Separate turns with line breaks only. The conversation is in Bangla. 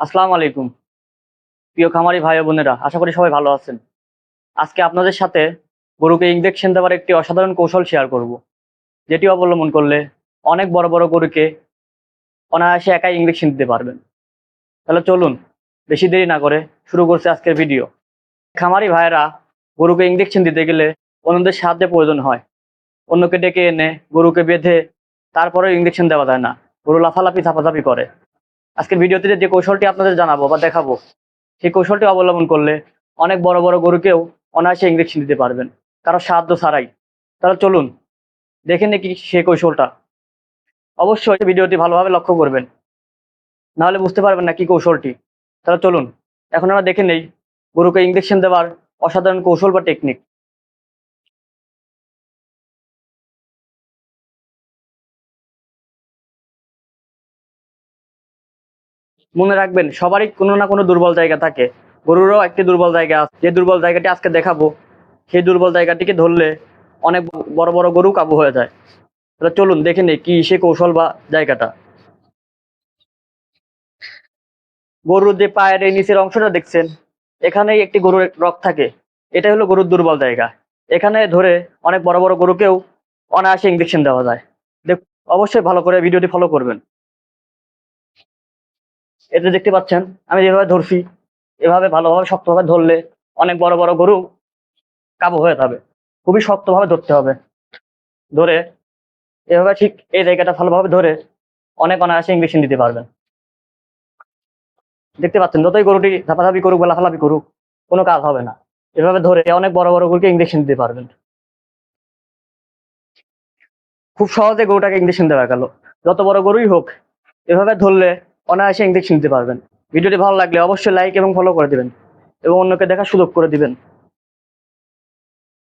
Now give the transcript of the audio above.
আসসালামু আলাইকুম প্রিয় খামারি ভাই ও বোনেরা, আশা করি সবাই ভালো আছেন। আজকে আপনাদের সাথে গরুকে ইনজেকশন দেওয়ার একটি অসাধারণ কৌশল শেয়ার করব, যেটি অবলম্বন করলে অনেক বড় বড় গরুকে অনায়াসে একাই ইনজেকশন দিতে পারবেন। তাহলে চলুন বেশি দেরি না করে শুরু করছি আজকের ভিডিও। খামারি ভাইয়েরা গরুকে ইনজেকশন দিতে গেলে অন্যদের সাহায্যের প্রয়োজন হয়। অন্যকে ডেকে এনে গরুকে বেঁধে তারপরে ইনজেকশন দেওয়া যায় না, গরু লাফালাফি ঝাপাঝাপি করে। আজকের ভিডিওতে যে কৌশলটি আপনাদের জানাবো বা দেখাবো, সেই কৌশলটি অবলম্বন করলে অনেক বড় বড় গরুকেও অনায়াসে ইনজেকশন দিতে পারবেন, কারো সাহায্য ছাড়াই। তাহলে চলুন দেখে নাকি সেই কৌশলটা। অবশ্যই ভিডিওটি ভালোভাবে লক্ষ্য করবেন, নাহলে বুঝতে পারবেন না কি কৌশলটি। তাহলে চলুন এখন আমরা দেখে নেই গরুকে ইনজেকশন দেওয়ার অসাধারণ কৌশল বা টেকনিক। মনে রাখবেন, সবারই কোনো না কোনো দুর্বল জায়গা থাকে। গরুরও একটি দুর্বল জায়গা আছে, যে দুর্বল জায়গাটি আজকে দেখাবো সেই দুর্বল জায়গাটিকে ধরলে অনেক বড় বড় গরু কাবু হয়ে যায়। তাহলে চলুন দেখে নেই কি সে কৌশল বা জায়গাটা। গরুর যে পায়ের এই নিচের অংশটা দেখছেন, এখানেই একটি গরুর রগ থাকে। এটা হলো গরুর দুর্বল জায়গা। এখানে ধরে অনেক বড় বড় গরুকেও অনায়াসে ইঞ্জেকশন দেওয়া যায়। দেখ, অবশ্যই ভালো করে ভিডিওটি ফলো করবেন। এতে দেখতে পাচ্ছেন আমি যেভাবে ধরছি, এভাবে ভালোভাবে শক্তভাবে ধরলে অনেক বড় বড় গরু কাবু হয়ে যাবে। খুবই শক্তভাবে ধরতে হবে। ধরে এভাবে ঠিক এই জায়গাটা ভালোভাবে ধরে অনেক অনায়াসে ইঞ্জেকশন দিতে পারবেন। দেখতে পাচ্ছেন, যতই গরুটি ঝাপাঝাপি করুক বা লাফালাফি করুক, কোনো কাজ হবে না। এভাবে ধরে অনেক বড় বড় গরুকে ইঞ্জেকশন দিতে পারবেন। খুব সহজে গরুটাকে ইঞ্জেকশন দেওয়া গেল। যত বড় গরুই হোক, এভাবে ধরলে অনায়াসে ইঞ্জেকশন দিতে পারবেন। ভিডিওটি ভালো লাগলে অবশ্যই লাইক এবং ফলো করে দিবেন এবং অন্যকে দেখার সুযোগ করে দিবেন।